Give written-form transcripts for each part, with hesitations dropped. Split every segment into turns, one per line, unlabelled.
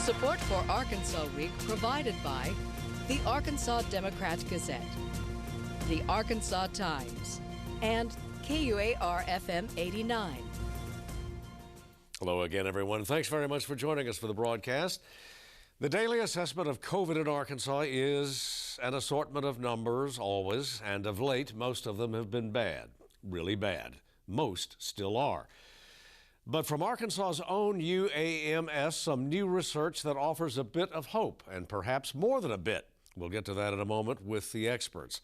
Support for Arkansas Week provided by the Arkansas Democrat-Gazette, the Arkansas Times, and KUAR-FM 89.
Hello again, everyone. Thanks very much for joining us for the broadcast. The daily assessment of COVID in Arkansas is an assortment of numbers, always, and of late, most of them have been bad, really bad. Most still are. But from Arkansas's own UAMS, some new research that offers a bit of hope, and perhaps more than a bit. We'll get to that in a moment with the experts.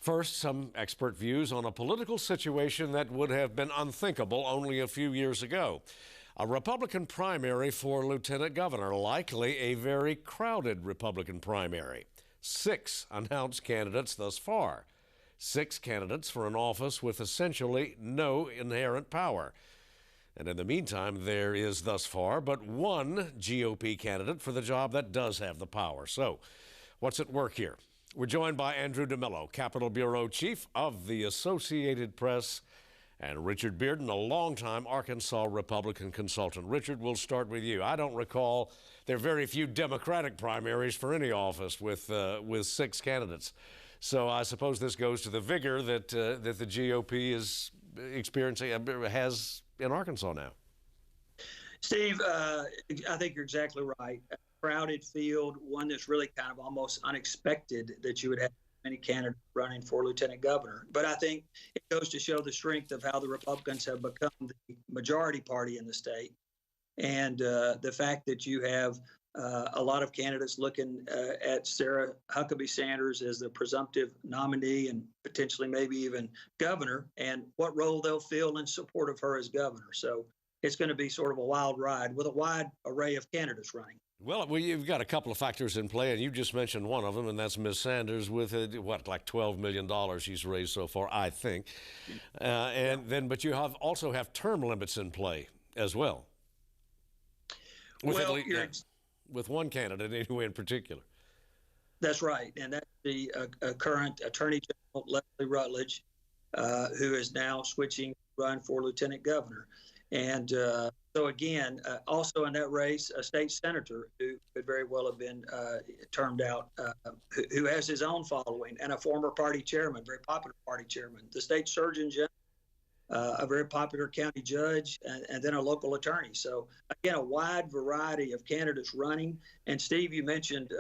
First, some expert views on a political situation that would have been unthinkable only a few years ago. A Republican primary for lieutenant governor, likely a very crowded Republican primary. 6 announced candidates thus far. 6 candidates for an office with essentially no inherent power. And in the meantime, there is thus far but one GOP candidate for the job that does have the power. So, what's at work here? We're joined by Andrew DeMillo, Capitol Bureau Chief of the Associated Press, and Richard Bearden, a longtime Arkansas Republican consultant. Richard, we'll start with you. I don't recall there are very few Democratic primaries for any office with 6 candidates. So I suppose this goes to the vigor that the GOP is experiencing, has in Arkansas now.
Steve, I think you're exactly right. A crowded field, one that's really kind of almost unexpected that you would have many candidates running for lieutenant governor. But I think it goes to show the strength of how the Republicans have become the majority party in the state. And the fact that you have a lot of candidates looking at Sarah Huckabee Sanders as the presumptive nominee and potentially maybe even governor, and what role they'll fill in support of her as governor. So it's going to be sort of a wild ride with a wide array of candidates running.
Well, you've got a couple of factors in play, and you just mentioned one of them, and that's Ms. Sanders with, like $12 million she's raised so far, I think. But you also have term limits in play as well. With one candidate anyway in particular.
That's right, and that's the current Attorney General Leslie Rutledge, who is now switching to run for lieutenant governor. And so again, also in that race, a state senator who could very well have been termed out, who has his own following, and a former party chairman, very popular party chairman, the state surgeon general, a very popular county judge, and then a local attorney. So again, a wide variety of candidates running. And Steve, you mentioned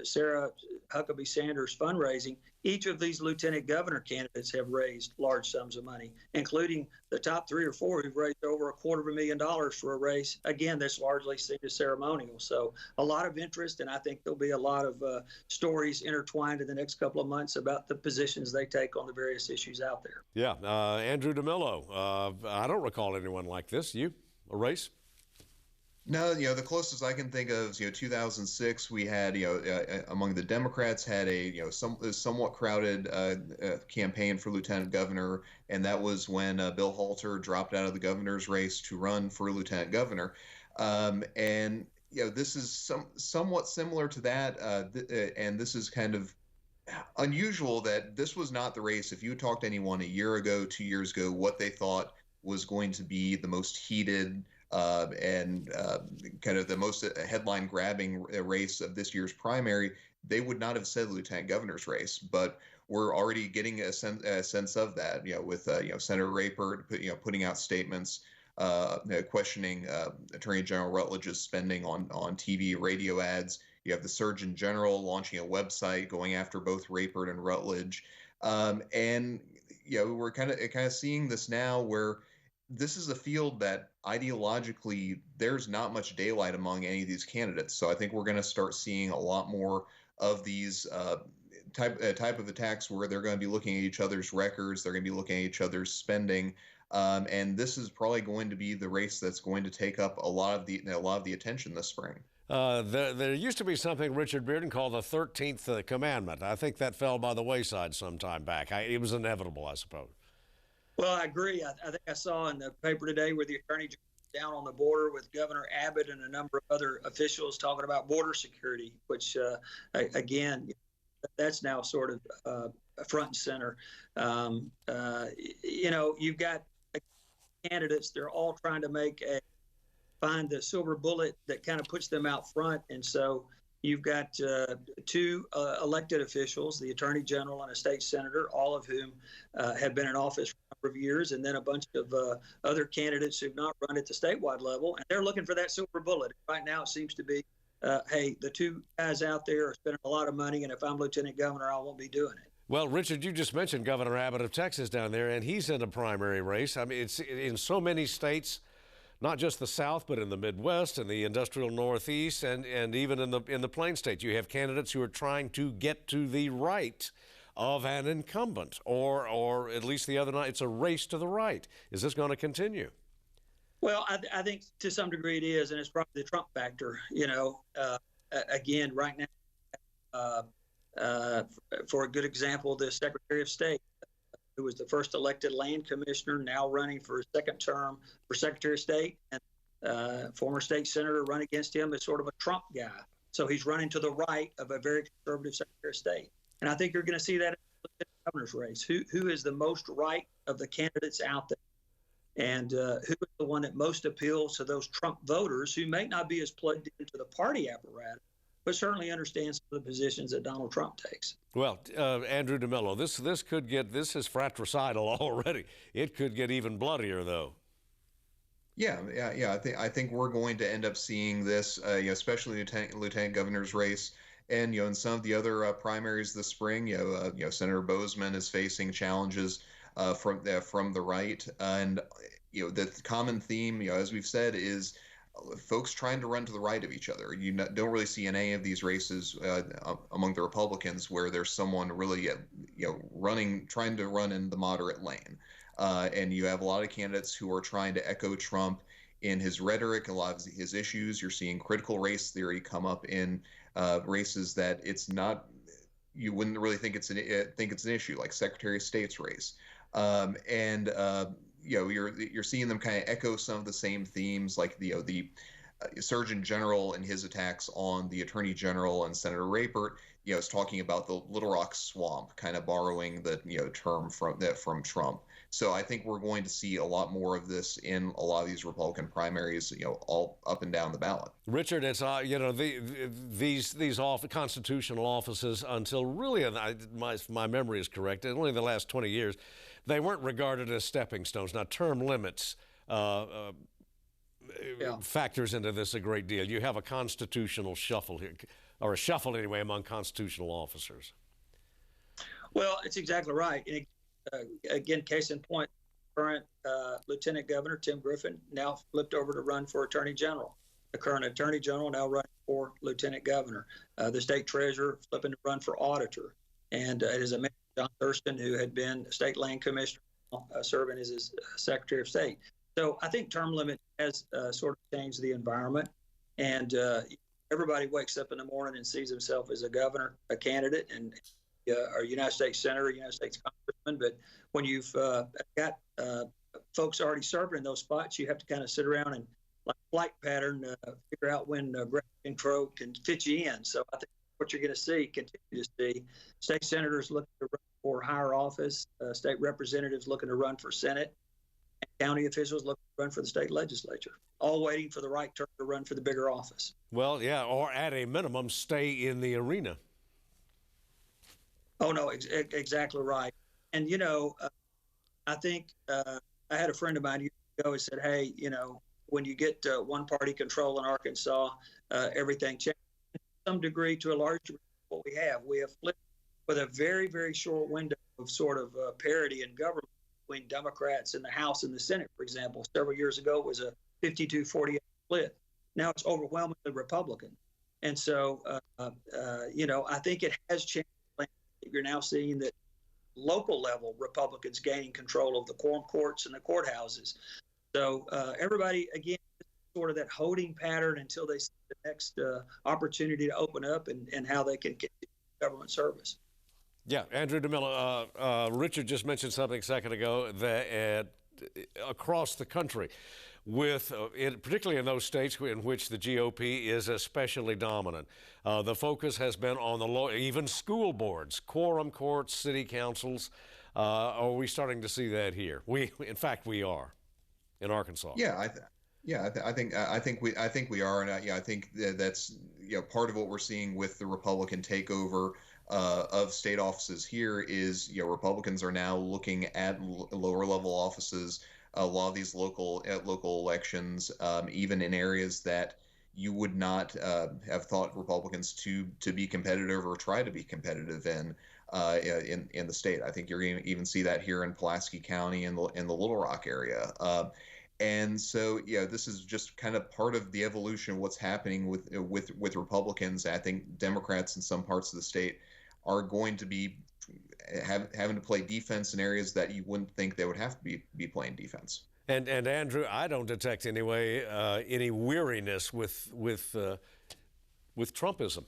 Sarah Huckabee Sanders fundraising. Each of these lieutenant governor candidates have raised large sums of money, including the top 3 or 4 who've raised over $250,000 for a race. Again, that's largely seen as ceremonial. So a lot of interest, and I think there'll be a lot of stories intertwined in the next couple of months about the positions they take on the various issues out there.
Yeah, Andrew DeMillo, I don't recall anyone like this. You, a race?
No, the closest I can think of is, 2006, we had, among the Democrats had a, somewhat crowded campaign for lieutenant governor. And that was when Bill Halter dropped out of the governor's race to run for lieutenant governor. This is somewhat similar to that. And this is kind of unusual that this was not the race. If you talked to anyone a year ago, 2 years ago, what they thought was going to be the most heated and kind of the most headline-grabbing race of this year's primary, they would not have said lieutenant governor's race. But we're already getting a sense of that, with Senator Rayford, putting out statements questioning Attorney General Rutledge's spending on TV, radio ads. You have the Surgeon General launching a website going after both Rayford and Rutledge, we're kind of seeing this now where this is a field that ideologically there's not much daylight among any of these candidates. So I think we're going to start seeing a lot more of these type of attacks where they're going to be looking at each other's records, they're going to be looking at each other's spending, and this is probably going to be the race that's going to take up a lot of the attention this spring.
There used to be something, Richard Bearden, called the 13th Commandment. I think that fell by the wayside some time back. It was inevitable, I suppose.
Well, I agree. I think I saw in the paper today where the Attorney General down on the border with Governor Abbott and a number of other officials talking about border security, which, again, that's now sort of front and center. You've got candidates, they're all trying to make find the silver bullet that kind of puts them out front. And so you've got two elected officials, the Attorney General and a state senator, all of whom have been in office for a number of years, and then a bunch of other candidates who've not run at the statewide level, and they're looking for that silver bullet. Right now, it seems to be, hey, the two guys out there are spending a lot of money, and if I'm lieutenant governor, I won't be doing it.
Well, Richard, you just mentioned Governor Abbott of Texas down there, and he's in a primary race. I mean, it's in so many states, not just the South, but in the Midwest and the industrial Northeast, and even in the Plain States, you have candidates who are trying to get to the right of an incumbent, or at least the other night, it's a race to the right. Is this going to continue?
Well, I think to some degree it is, and it's probably the Trump factor. You know, again, right now, for a good example, the Secretary of State, who was the first elected land commissioner, now running for a second term for Secretary of State, and former state senator run against him as sort of a Trump guy. So he's running to the right of a very conservative Secretary of State. And I think you're going to see that in the governor's race. Who is the most right of the candidates out there? And who is the one that most appeals to those Trump voters who may not be as plugged into the party apparatus, but certainly understand some of the positions that Donald Trump takes.
Well, Andrew DeMillo, this is fratricidal already. It could get even bloodier, though.
Yeah. I think we're going to end up seeing this, especially lieutenant governor's race, and in some of the other primaries this spring. Senator Bozeman is facing challenges from the right, and the common theme, as we've said, is folks trying to run to the right of each other. You don't really see in any of these races among the Republicans where there's someone really, trying to run in the moderate lane. And you have a lot of candidates who are trying to echo Trump in his rhetoric, a lot of his issues. You're seeing critical race theory come up in races that it's not, you wouldn't really think it's an issue, like Secretary of State's race. You're seeing them kind of echo some of the same themes, like the Surgeon General and his attacks on the Attorney General and Senator Rapert. Is talking about the Little Rock swamp, kind of borrowing the term from Trump. So I think we're going to see a lot more of this in a lot of these Republican primaries, all up and down the ballot. Richard, it's
these constitutional offices, until really my memory is correct, only the last 20 years, they weren't regarded as stepping stones. Now, term limits factors into this a great deal. You have a constitutional shuffle here, or a shuffle anyway, among constitutional officers.
Well, it's exactly right. And again, case in point, current Lieutenant Governor Tim Griffin now flipped over to run for Attorney General. The current Attorney General now running for Lieutenant Governor. The State Treasurer flipping to run for Auditor. And it is a man, John Thurston, who had been State Land Commissioner, serving as his Secretary of State. So I think term limit has sort of changed the environment. And everybody wakes up in the morning and sees himself as a governor, a candidate, and or United States Senator, United States Congressman. But when you've got folks already serving in those spots, you have to kind of sit around and, like flight pattern, figure out when Greg Crow can fit you in. So I think what you're going to continue to see, state senators looking to run for higher office, state representatives looking to run for Senate, and county officials looking to run for the state legislature, all waiting for the right turn to run for the bigger office.
Well, yeah, or at a minimum, stay in the arena.
Oh, no, exactly right. And, I think I had a friend of mine years ago who said, hey, when you get one party control in Arkansas, everything changes. To some degree, to a large degree, what we have flipped with a very, very short window of sort of parity in government between Democrats in the House and the Senate, for example. Several years ago, it was a 52-48 split. Now it's overwhelmingly Republican. And so, I think it has changed. You're now seeing that local level Republicans gaining control of the quorum courts and the courthouses. So everybody, again, sort of that holding pattern until they see the next opportunity to open up and how they can get government service.
Yeah, Andrew DeMillo, Richard just mentioned something a second ago that across the country, particularly in those states in which the GOP is especially dominant, the focus has been on even school boards, quorum courts, city councils. Are we starting to see that here? In fact, we are in Arkansas.
Yeah, Yeah, I think we are, and I think that's part of what we're seeing with the Republican takeover of state offices here is Republicans are now looking at lower level offices, a lot of these local elections, even in areas that you would not have thought Republicans to be competitive or try to be competitive in the state. I think you're going to even see that here in Pulaski County in the Little Rock area. And so, this is just kind of part of the evolution of what's happening with Republicans. I think Democrats in some parts of the state are going to be having to play defense in areas that you wouldn't think they would have to be playing defense.
And Andrew, I don't detect any weariness with Trumpism.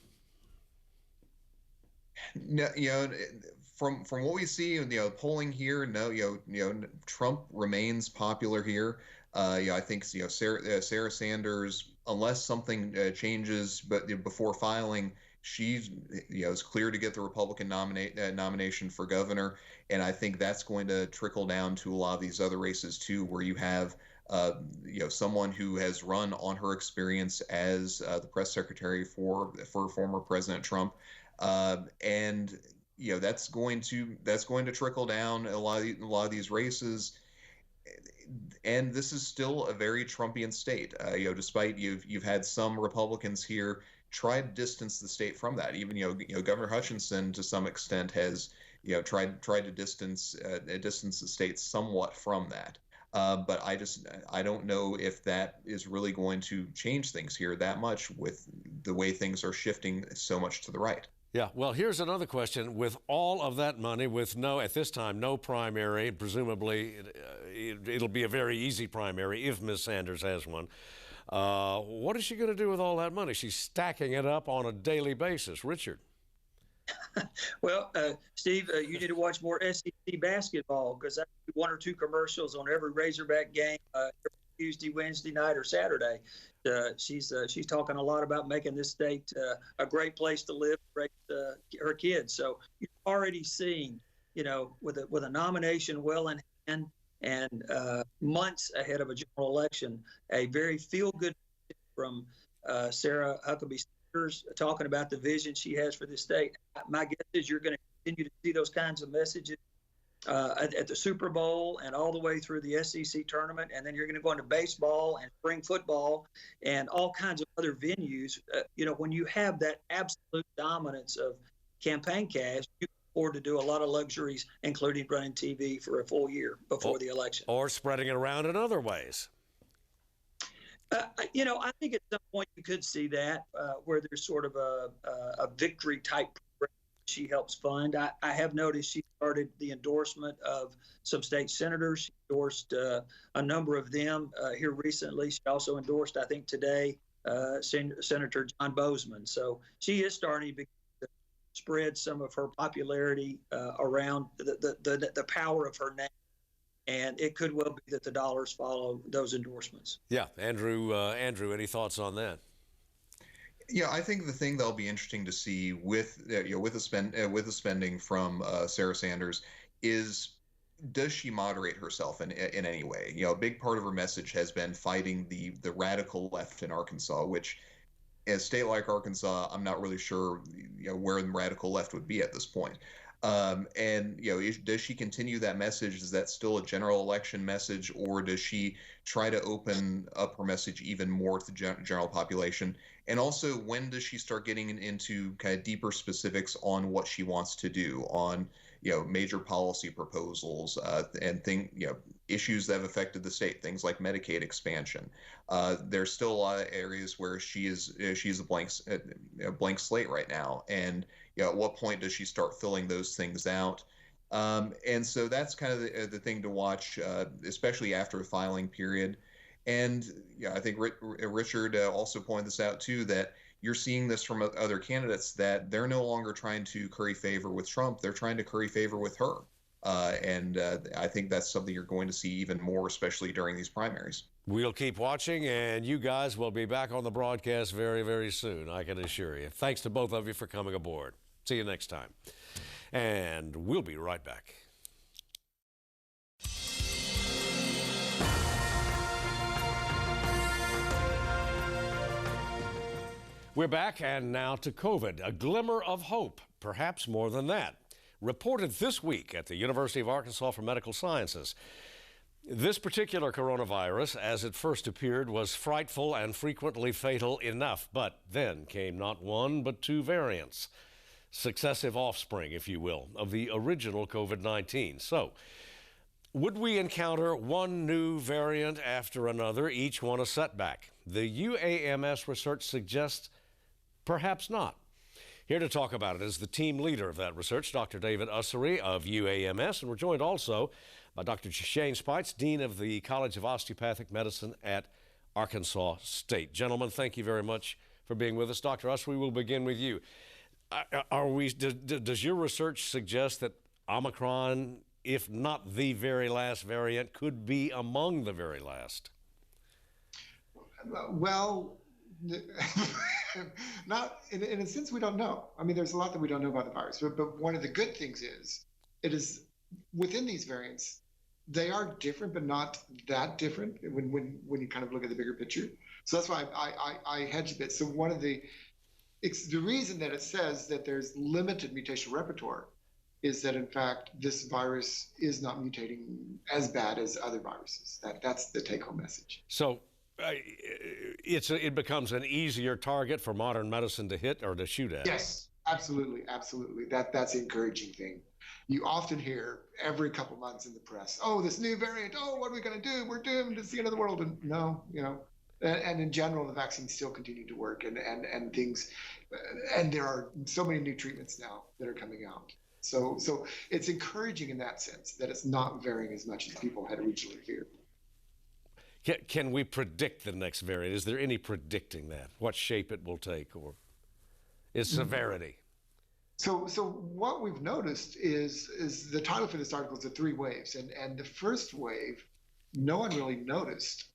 No, from what we see, polling here, no, Trump remains popular here. I think Sarah Sanders, unless something changes, but before filing, she's is clear to get the Republican nomination for governor, and I think that's going to trickle down to a lot of these other races too, where you have someone who has run on her experience as the press secretary for former President Trump, and that's going to trickle down a lot of these races. And this is still a very Trumpian state. Despite you've had some Republicans here try to distance the state from that. Even Governor Hutchinson to some extent has tried to distance the state somewhat from that. But I don't know if that is really going to change things here that much with the way things are shifting so much to the right.
Yeah, well, here's another question. With all of that money, with at this time, no primary, presumably it'll be a very easy primary if Ms. Sanders has one. What is she going to do with all that money? She's stacking it up on a daily basis. Richard.
Well, Steve, you need to watch more SEC basketball because I do one or two commercials on every Razorback game every Tuesday, Wednesday night, or Saturday. She's talking a lot about making this state a great place to live, raise her kids. So you've already seen, with a nomination well in hand and months ahead of a general election, a very feel-good from Sarah Huckabee Sanders talking about the vision she has for this state. My guess is you're going to continue to see those kinds of messages at the Super Bowl and all the way through the SEC tournament, and then you're going to go into baseball and spring football and all kinds of other venues. When you have that absolute dominance of campaign cash, you can afford to do a lot of luxuries, including running TV for a full year before the election.
Or spreading it around in other ways.
I think at some point you could see that where there's sort of a victory type program she helps fund. I have noticed she started the endorsement of some state senators. She endorsed a number of them here recently. She also endorsed, I think today, Senator John Bozeman. So she is starting to spread some of her popularity around the power of her name. And it could well be that the dollars follow those endorsements.
Yeah, Andrew, any thoughts on that?
Yeah, I think the thing that'll be interesting to see with the spending from Sarah Sanders is, does she moderate herself in any way? A big part of her message has been fighting the radical left in Arkansas, which, in a state like Arkansas, I'm not really sure where the radical left would be at this point. And does she continue that message? Is that still a general election message, or does she try to open up her message even more to the general population? And also, when does she start getting into kind of deeper specifics on what she wants to do on major policy proposals and issues that have affected the state, things like Medicaid expansion? There's still a lot of areas where she's a blank slate right now, and at what point does she start filling those things out? And so that's kind of the thing to watch, especially after a filing period. And I think Richard also pointed this out too, that you're seeing this from other candidates, that they're no longer trying to curry favor with Trump. They're trying to curry favor with her. And I think that's something you're going to see even more, especially during these primaries.
We'll keep watching, and you guys will be back on the broadcast very, very soon, I can assure you. Thanks to both of you for coming aboard. See you next time. And we'll be right back. We're back, and now to COVID. A glimmer of hope, perhaps more than that. Reported this week at the University of Arkansas for Medical Sciences. This particular coronavirus, as it first appeared, was frightful and frequently fatal enough, but then came not one, but two variants. Successive offspring, if you will, of the original COVID-19. So, would we encounter one new variant after another, each one a setback? The UAMS research suggests perhaps not. Here to talk about it is the team leader of that research, Dr. David Ussery of UAMS, and we're joined also by Dr. Speights, Dean of the College of Osteopathic Medicine at Arkansas State. Gentlemen, thank you very much for being with us. Dr. Ussery, we'll begin with you. Does your research suggest that Omicron, if not the very last variant, could be among the very last?
Well, not in a sense, we don't know. I mean, there's a lot that we don't know about the virus, but one of the good things is it is within these variants, they are different, but not that different when you kind of look at the bigger picture. So that's why I hedge a bit. So it's the reason that it says that there's limited mutational repertoire is that in fact this virus is not mutating as bad as other viruses. That's the take-home message.
So it becomes an easier target for modern medicine to hit or to shoot at.
Yes, absolutely. That's the encouraging thing. You often hear every couple months in the press, oh, this new variant, oh, what are we going to do? We're doomed. It's the end of the world. And no, and in general, the vaccines still continue to work and things, and there are so many new treatments now that are coming out. So it's encouraging in that sense that it's not varying as much as people had originally feared.
Can we predict the next variant? Is there any predicting that? What shape it will take or its severity?
So what we've noticed is the title for this article is the three waves. And the first wave, no one really noticed,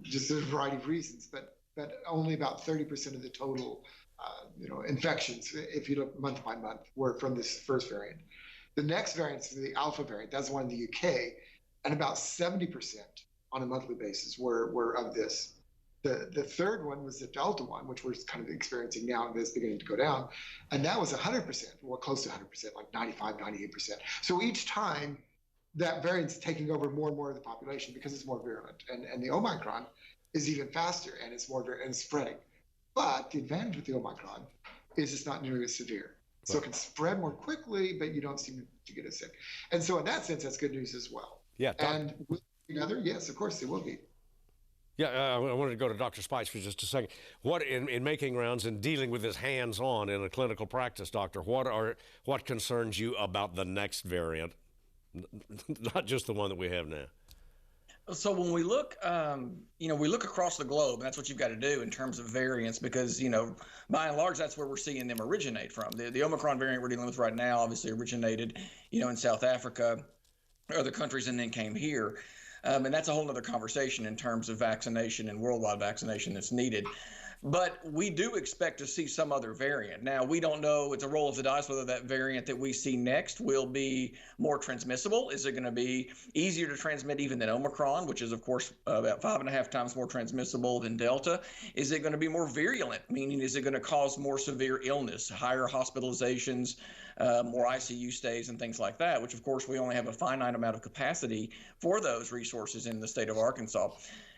just for a variety of reasons, but only about 30% of the total infections, if you look month by month, were from this first variant. The next variant is the Alpha variant. That's one in the UK, and about 70% on a monthly basis were of this. The third one was the Delta one, which we're kind of experiencing now and is beginning to go down. And that was 100%, well, close to 100%, like 95, 98%. So each time that variant's taking over more and more of the population because it's more virulent. And the Omicron is even faster and it's more virulent and spreading. But the advantage with the Omicron is it's not nearly as severe. So it can spread more quickly, but you don't seem to get as sick. And so in that sense, that's good news as well.
Yeah.
And with another, yes, of course, it will be.
Yeah, I wanted to go to Dr. Speights for just a second. What in making rounds and dealing with this hands-on in a clinical practice, doctor, what concerns you about the next variant, not just the one that we have now?
So when we look, we look across the globe, and that's what you've got to do in terms of variants, because, by and large, that's where we're seeing them originate from. The Omicron variant we're dealing with right now obviously originated, in South Africa, other countries, and then came here. And that's a whole other conversation in terms of vaccination and worldwide vaccination that's needed. But we do expect to see some other variant. Now, we don't know, it's a roll of the dice whether that variant that we see next will be more transmissible. Is it going to be easier to transmit even than Omicron, which is, of course, about 5.5 times more transmissible than Delta? Is it going to be more virulent, meaning is it going to cause more severe illness, higher hospitalizations, more ICU stays and things like that, which, of course, we only have a finite amount of capacity for those resources in the state of Arkansas.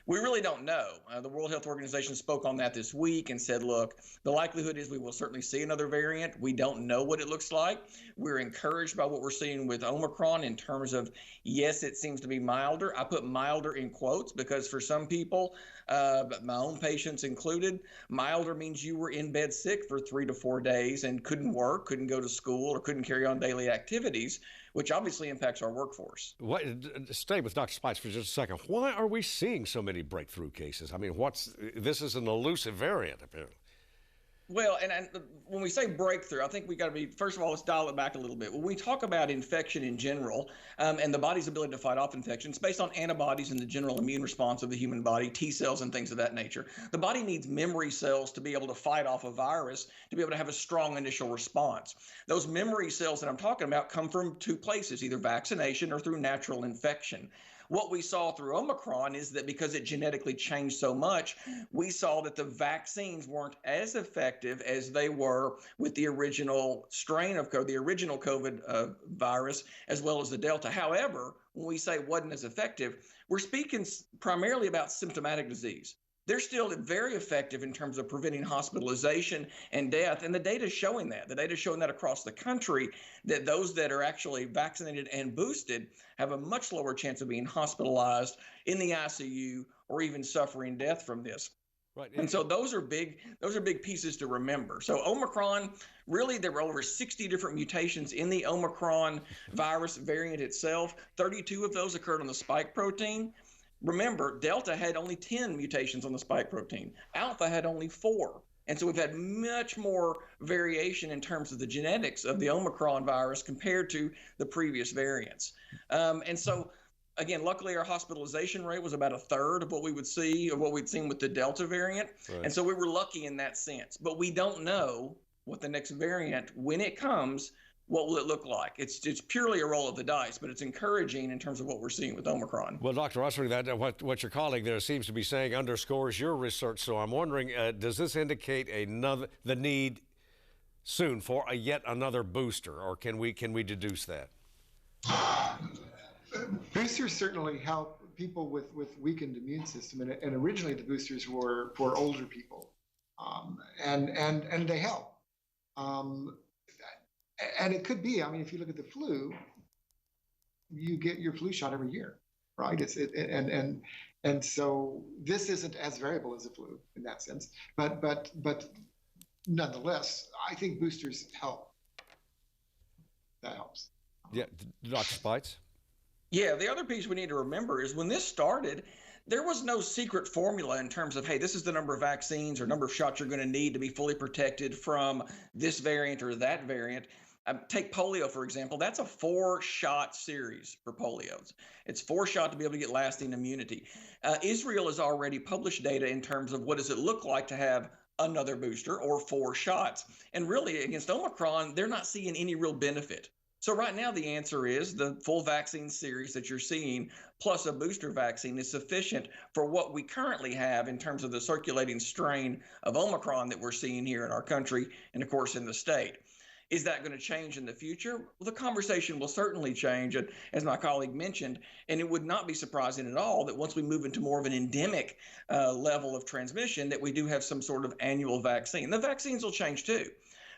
We really don't know. The World Health Organization spoke on that this week and said, look, the likelihood is we will certainly see another variant. We don't know what it looks like. We're encouraged by what we're seeing with Omicron in terms of, yes, it seems to be milder. I put milder in quotes because for some people, my own patients included, milder means you were in bed sick for 3 to 4 days and couldn't work, couldn't go to school, or couldn't carry on daily activities, which obviously impacts our workforce.
Stay with Dr. Speights for just a second. Why are we seeing so many breakthrough cases? I mean, this is an elusive variant, apparently.
Well, and when we say breakthrough, I think we got to be, first of all, let's dial it back a little bit. When we talk about infection in general and the body's ability to fight off infections based on antibodies and the general immune response of the human body, T cells and things of that nature, the body needs memory cells to be able to fight off a virus, to be able to have a strong initial response. Those memory cells that I'm talking about come from two places, either vaccination or through natural infection. What we saw through Omicron is that because it genetically changed so much, we saw that the vaccines weren't as effective as they were with the original strain of COVID, the original COVID virus, as well as the Delta. However, when we say wasn't as effective, we're speaking primarily about symptomatic disease. They're still very effective in terms of preventing hospitalization and death. And the data is showing that. The data is showing that across the country, that those that are actually vaccinated and boosted have a much lower chance of being hospitalized in the ICU or even suffering death from this.
Right.
And so those are big pieces to remember. So Omicron, really, there were over 60 different mutations in the Omicron virus variant itself. 32 of those occurred on the spike protein. Remember, Delta had only 10 mutations on the spike protein. Alpha had only 4. And so we've had much more variation in terms of the genetics of the Omicron virus compared to the previous variants. And so, again, luckily our hospitalization rate was about a third of what we would see, of what we'd seen with the Delta variant. Right. And so we were lucky in that sense. But we don't know what the next variant, when it comes, what will it look like? It's purely a roll of the dice, but it's encouraging in terms of what we're seeing with Omicron.
Well, Dr. Ussery, that what your colleague there seems to be saying underscores your research. So I'm wondering, does this indicate the need soon for yet another booster, or can we deduce that?
Boosters certainly help people with weakened immune system, and originally the boosters were for older people, and they help. And it could be, I mean, if you look at the flu, you get your flu shot every year, right? And so this isn't as variable as the flu in that sense, but nonetheless, I think boosters help. That helps.
Yeah, Dr. Speights?
Yeah, the other piece we need to remember is when this started, there was no secret formula in terms of, hey, this is the number of vaccines or number of shots you're going to need to be fully protected from this variant or that variant. Take polio, for example. That's a 4-shot series for polio. It's 4 shots to be able to get lasting immunity. Israel has already published data in terms of what does it look like to have another booster or 4 shots. And really, against Omicron, they're not seeing any real benefit. So right now, the answer is the full vaccine series that you're seeing plus a booster vaccine is sufficient for what we currently have in terms of the circulating strain of Omicron that we're seeing here in our country and, of course, in the state. Is that going to change in the future? Well, the conversation will certainly change, as my colleague mentioned, and it would not be surprising at all that once we move into more of an endemic level of transmission, that we do have some sort of annual vaccine. The vaccines will change too.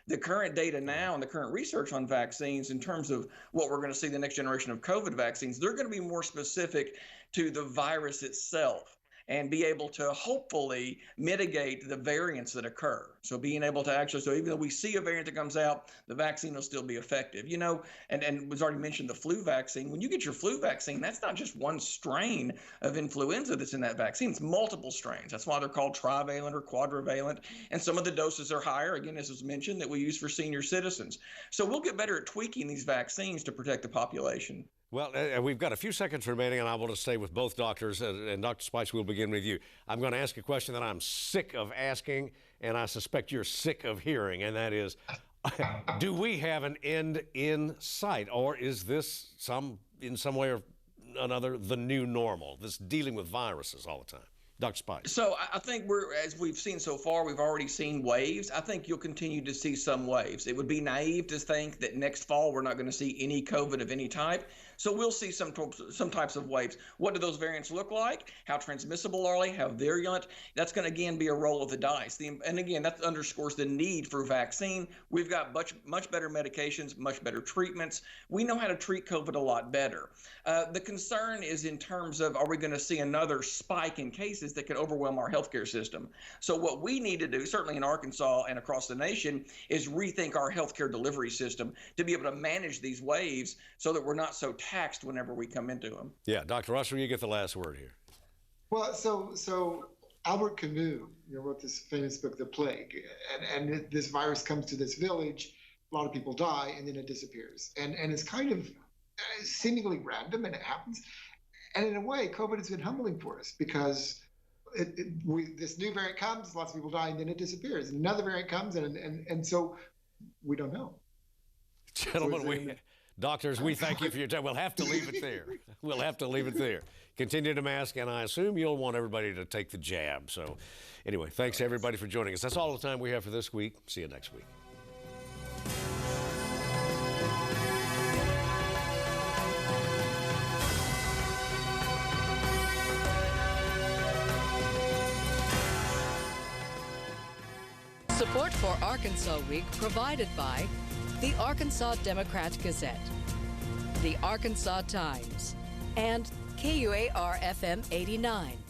The current data now and the current research on vaccines in terms of what we're going to see the next generation of COVID vaccines, they're going to be more specific to the virus itself and be able to hopefully mitigate the variants that occur. So being able to actually, so even though we see a variant that comes out, the vaccine will still be effective. You know, and was already mentioned the flu vaccine. When you get your flu vaccine, that's not just one strain of influenza that's in that vaccine. It's multiple strains. That's why they're called trivalent or quadrivalent. And some of the doses are higher, again, as was mentioned, that we use for senior citizens. So we'll get better at tweaking these vaccines to protect the population.
Well, we've got a few seconds remaining, and I want to stay with both doctors. And Dr. Speights, we'll begin with you. I'm going to ask a question that I'm sick of asking, and I suspect you're sick of hearing, and that is, do we have an end in sight, or is this in some way or another the new normal, this dealing with viruses all the time? Dr. Speights.
So I think as we've seen so far, we've already seen waves. I think you'll continue to see some waves. It would be naive to think that next fall we're not going to see any COVID of any type. So we'll see some types of waves. What do those variants look like? How transmissible are they? How virulent? That's going to, again, be a roll of the dice. And again, that underscores the need for vaccine. We've got much better medications, much better treatments. We know how to treat COVID a lot better. The concern is in terms of, are we going to see another spike in cases that could overwhelm our healthcare system? So what we need to do, certainly in Arkansas and across the nation, is rethink our healthcare delivery system to be able to manage these waves so that we're not so taxed whenever we come into them.
Yeah, Dr. Ussery, you get the last word here.
Well, so Albert Camus, wrote this famous book, The Plague, and this virus comes to this village, a lot of people die, and then it disappears. And it's kind of seemingly random, and it happens. And in a way, COVID has been humbling for us because this new variant comes, lots of people die, and then it disappears. Another variant comes, and so we don't know.
Gentlemen, Doctors, we thank you for your time. We'll have to leave it there. We'll have to leave it there. Continue to mask, and I assume you'll want everybody to take the jab. So anyway, thanks everybody for joining us. That's all the time we have for this week. See you next week.
Support for Arkansas Week provided by the Arkansas Democrat-Gazette, the Arkansas Times, and KUAR-FM 89.